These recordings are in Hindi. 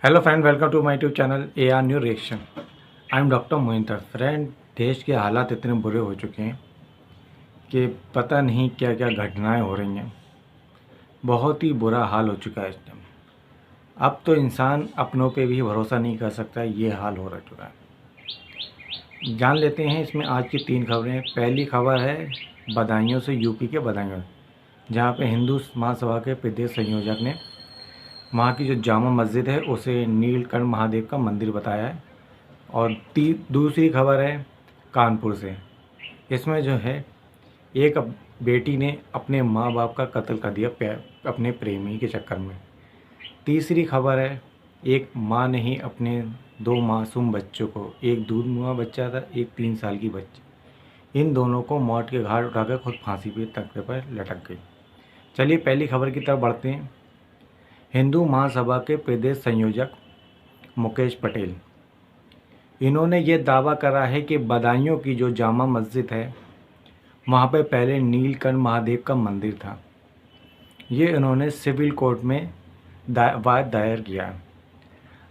Hello friend, welcome to my YouTube channel A R new reaction. I am doctor Mohinder. Friend, देश के हालात इतने बुरे हो चुके हैं कि पता नहीं क्या क्या घटनाएं हो रही हैं। बहुत ही बुरा हाल हो चुका है इस टाइम। अब तो इंसान अपनों पे भी भरोसा नहीं कर सकता, ये हाल हो रह चुका है। जान लेते हैं इसमें आज की 3 खबरें। पहली खबर है बदायूं से, यूपी के बदायूं, जहाँ पे हिंदू महासभा के प्रदेश संयोजक ने वहाँ की जो जामा मस्जिद है उसे नीलकंठ महादेव का मंदिर बताया है। और दूसरी खबर है कानपुर से। इसमें जो है एक बेटी ने अपने माँ बाप का कत्ल कर दिया अपने प्रेमी के चक्कर में। तीसरी खबर है एक माँ ने ही अपने 2 मासूम बच्चों को, एक दूध मुआ बच्चा था, एक 3 साल की बच्ची, इन दोनों को मौत के घाट उठाकर खुद फांसी पे तख्ते पर लटक गई। चलिए पहली खबर की तरफ बढ़ते हैं। हिंदू महासभा के प्रदेश संयोजक मुकेश पटेल, इन्होंने ये दावा करा है कि बदायूं की जो जामा मस्जिद है वहाँ पे पहले नीलकंठ महादेव का मंदिर था। ये इन्होंने सिविल कोर्ट में वाद दायर किया।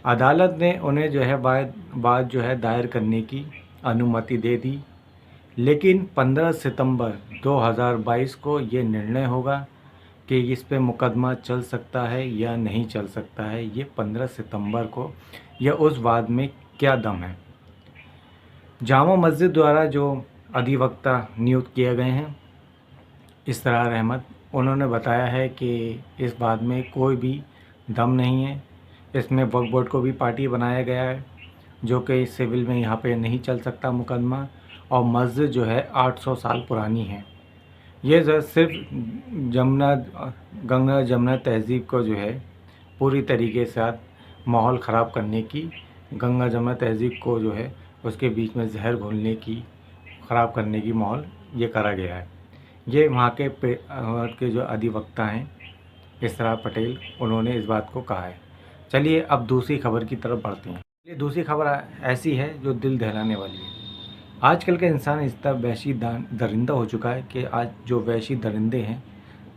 अदालत ने उन्हें जो है वाद जो है दायर करने की अनुमति दे दी, लेकिन 15 सितंबर 2022 को ये निर्णय होगा कि इस पे मुकदमा चल सकता है या नहीं चल सकता है। ये 15 सितंबर को या उस वाद में क्या दम है। जामा मस्जिद द्वारा जो अधिवक्ता नियुक्त किए गए हैं इसरार अहमद, उन्होंने बताया है कि इस बात में कोई भी दम नहीं है। इसमें वक्फ बोर्ड को भी पार्टी बनाया गया है, जो कि सिविल में यहाँ पे नहीं चल सकता मुकदमा। और मस्जिद जो है 800 साल पुरानी है। ये जो सिर्फ गंगा जमुना तहज़ीब को जो है पूरी तरीके से माहौल ख़राब करने की, गंगा जमुना तहज़ीब को जो है उसके बीच में जहर घोलने की, ख़राब करने की माहौल ये करा गया है। ये वहाँ के जो अधिवक्ता हैं इसरार पटेल, उन्होंने इस बात को कहा है। चलिए अब दूसरी खबर की तरफ बढ़ते हैं। ये दूसरी खबर ऐसी है जो दिल दहलाने वाली है। आजकल का इंसान इस तरह वहशी दरिंदा हो चुका है कि आज जो वहशी दरिंदे हैं,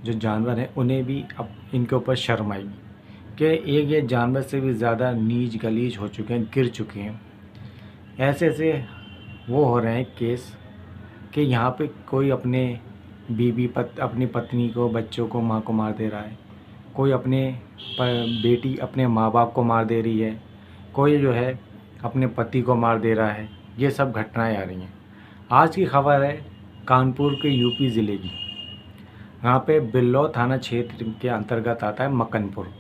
जो जानवर हैं, उन्हें भी अब इनके ऊपर शर्म आएगी कि एक ये जानवर से भी ज़्यादा नीच गलीज हो चुके हैं, गिर चुके हैं। ऐसे ऐसे वो हो रहे हैं केस कि यहाँ पे कोई अपने अपनी पत्नी को, बच्चों को, माँ को मार दे रहा है। कोई बेटी अपने माँ बाप को मार दे रही है। कोई जो है अपने पति को मार दे रहा है। ये सब घटनाएं आ रही हैं। आज की खबर है कानपुर के यूपी ज़िले की। यहाँ पे बिल्लौ थाना क्षेत्र के अंतर्गत आता है मकनपुर।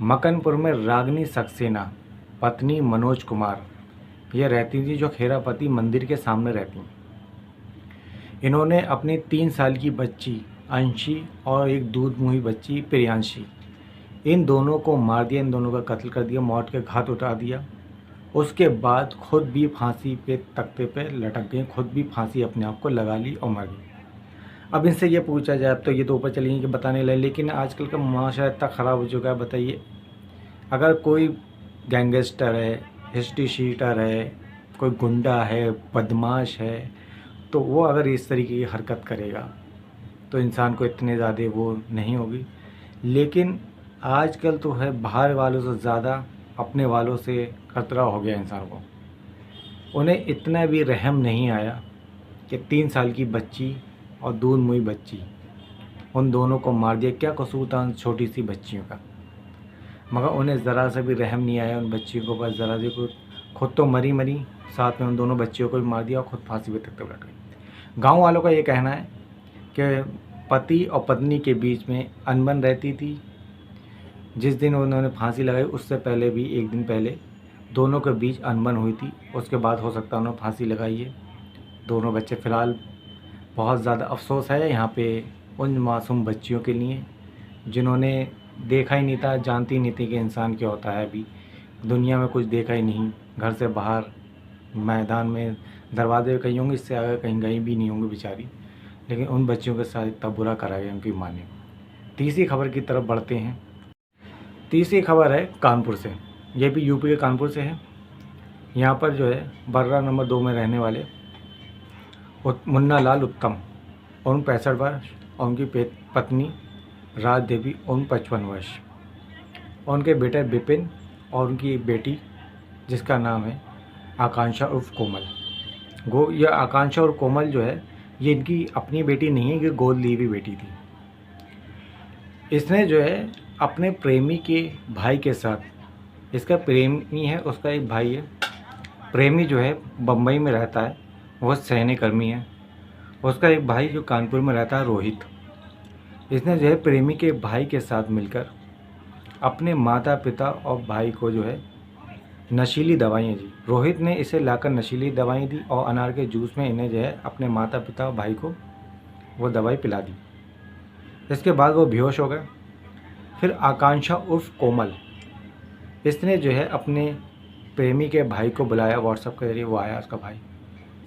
मकनपुर में रागनी सक्सेना पत्नी मनोज कुमार ये रहती थी, जो खेरापति मंदिर के सामने रहती। इन्होंने अपनी 3 साल की बच्ची अंशी और एक दूध मुही बच्ची प्रियांशी, इन दोनों को मार दिया, इन दोनों का कत्ल कर दिया, मौत के घाट उठा दिया। उसके बाद खुद भी फांसी पे तख्ते पे लटक गई, खुद भी फांसी अपने आप को लगा ली और मर गई। अब इनसे ये पूछा जाए, अब तो ये तो ऊपर चली गई कि बताने लगे, लेकिन आजकल का माशरा इतना ख़राब हो चुका है। बताइए, अगर कोई गैंगस्टर है, हिस्ट्री शीटर है, कोई गुंडा है, बदमाश है, तो वो अगर इस तरीके की हरकत करेगा तो इंसान को इतने ज़्यादा वो नहीं होगी। लेकिन आजकल तो है बाहर वालों से ज़्यादा अपने वालों से खतरा हो गया इंसान को। उन्हें इतना भी रहम नहीं आया कि 3 साल की बच्ची और दूध मुई बच्ची, उन दोनों को मार दिया। क्या कसूर था उन छोटी सी बच्चियों का, मगर उन्हें ज़रा सा भी रहम नहीं आया उन बच्चियों को। बस ज़रा सी खुद तो मरी, साथ में उन दोनों बच्चियों को भी मार दिया और खुद फांसी पे तक लट गई। गाँव वालों का ये कहना है कि पति और पत्नी के बीच में अनबन रहती थी। जिस दिन उन्होंने फांसी लगाई उससे पहले भी 1 दिन पहले दोनों के बीच अनबन हुई थी। उसके बाद हो सकता है उन्होंने फांसी लगाई है दोनों बच्चे। फ़िलहाल बहुत ज़्यादा अफसोस है यहाँ पे उन मासूम बच्चियों के लिए जिन्होंने देखा ही नहीं था, जानती नहीं थी कि इंसान क्या होता है। अभी दुनिया में कुछ देखा ही नहीं, घर से बाहर मैदान में दरवाजे कहीं होंगे, इससे आगे कहीं गई भी नहीं होंगी बेचारी, लेकिन उन बच्चियों के साथ इतना बुरा करा गया उनकी माँ ने। तीसरी खबर की तरफ बढ़ते हैं। तीसरी खबर है कानपुर से। ये भी यूपी के कानपुर से है। यहाँ पर जो है बर्रा नंबर 2 में रहने वाले मुन्ना लाल उत्तम उन 65 वर्ष और उनकी पत्नी राज देवी उन 55 वर्ष और उनके बेटे विपिन और उनकी एक बेटी जिसका नाम है आकांक्षा उर्फ कोमल। ये आकांक्षा और कोमल जो है ये इनकी अपनी बेटी नहीं है, ये गोद ली हुई बेटी थी। इसने जो है अपने प्रेमी के भाई के साथ, इसका प्रेमी है, उसका एक भाई है, प्रेमी जो है बम्बई में रहता है, वह सैन्यकर्मी है। उसका एक भाई जो कानपुर में रहता है, रोहित। इसने जो है प्रेमी के भाई के साथ मिलकर अपने माता पिता और भाई को जो है नशीली दवाइयाँ दी। रोहित ने इसे लाकर नशीली दवाई दी और अनार के जूस में इन्हें जो है अपने माता पिता और भाई को वो दवाई पिला दी। इसके बाद वो बेहोश हो गए। फिर आकांक्षा उर्फ कोमल, इसने जो है अपने प्रेमी के भाई को बुलाया व्हाट्सएप के जरिए, वो आया उसका भाई।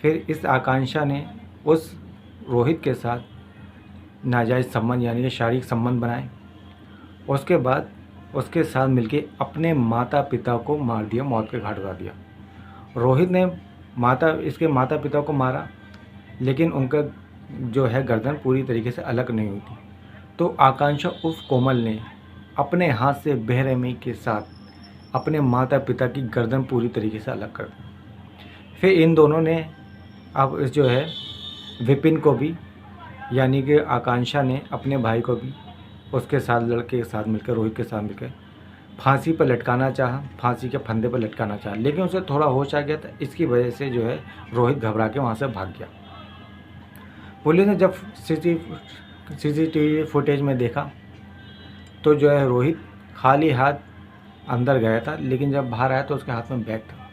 फिर इस आकांक्षा ने उस रोहित के साथ नाजायज़ संबंध यानी कि शारीरिक संबंध बनाए। उसके बाद उसके साथ मिलके अपने माता पिता को मार दिया, मौत के घाट उतार दिया। रोहित ने इसके माता पिता को मारा, लेकिन उनका जो है गर्दन पूरी तरीके से अलग नहीं हुई थी। तो आकांक्षा उर्फ कोमल ने अपने हाथ से बेरहमी के साथ अपने माता पिता की गर्दन पूरी तरीके से अलग कर दी। फिर इन दोनों ने अब जो है विपिन को भी, यानी कि आकांक्षा ने अपने भाई को भी उसके साथ, लड़के के साथ मिलकर, रोहित के साथ मिलकर फांसी पर लटकाना चाहा, फांसी के फंदे पर लटकाना चाहा, लेकिन उसे थोड़ा होश आ गया था। इसकी वजह से जो है रोहित घबरा के वहाँ से भाग गया। पुलिस ने जब सीसीटीवी फुटेज में देखा तो जो है रोहित खाली हाथ अंदर गया था, लेकिन जब बाहर आया तो उसके हाथ में बैग था।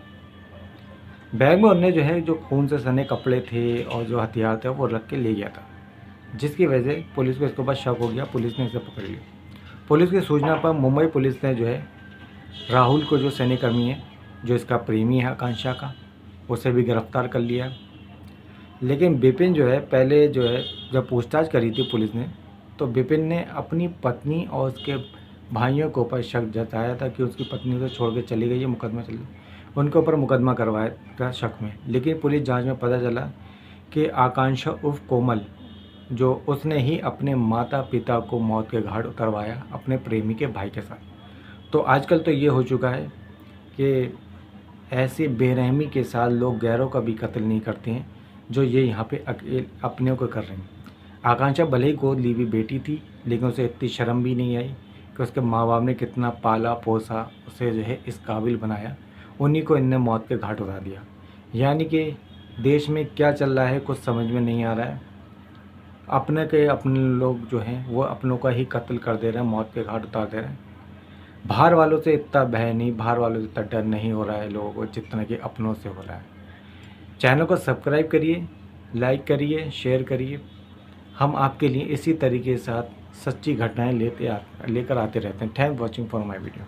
बैग में उन्होंने जो है जो खून से सने कपड़े थे और जो हथियार थे वो रख के ले गया था, जिसकी वजह से पुलिस को इसके ऊपर शक हो गया। पुलिस ने इसे पकड़ लिया। पुलिस की सूचना पर मुंबई पुलिस ने जो है राहुल को, जो सैन्यकर्मी है, जो इसका प्रेमी है आकांक्षा का, उसे भी गिरफ्तार कर लिया। लेकिन विपिन जो है पहले जो है जब पूछताछ करी थी पुलिस ने, तो विपिन ने अपनी पत्नी और उसके भाइयों के ऊपर शक जताया था कि उसकी पत्नी को छोड़ के चली गई है, मुकदमा चल रहा, उनके ऊपर मुकदमा करवाया था शक में। लेकिन पुलिस जांच में पता चला कि आकांक्षा उर्फ कोमल, जो उसने ही अपने माता पिता को मौत के घाट उतरवाया अपने प्रेमी के भाई के साथ। तो आजकल तो ये हो चुका है कि ऐसी बेरहमी के साथ लोग गैरों का भी कत्ल नहीं करते हैं, जो ये यहाँ पे अपने को कर रहे हैं। आकांक्षा भले ही गोद ली हुई बेटी थी, लेकिन उसे इतनी शर्म भी नहीं आई कि उसके माँ बाप ने कितना पाला पोसा, उसे जो है इस काबिल बनाया, उन्हीं को इनने मौत के घाट उतार दिया। यानी कि देश में क्या चल रहा है कुछ समझ में नहीं आ रहा है। अपने लोग जो हैं वो अपनों का ही कत्ल कर दे रहे हैं, मौत के घाट उतार दे रहे हैं। बाहर वालों से इतना भय नहीं, बाहर वालों से इतना डर नहीं हो रहा है लोगों को जितना कि अपनों से हो रहा है। चैनल को सब्सक्राइब करिए, लाइक करिए, शेयर करिए। हम आपके लिए इसी तरीके के साथ सच्ची घटनाएं लेकर आते रहते हैं। Thank watching for my video.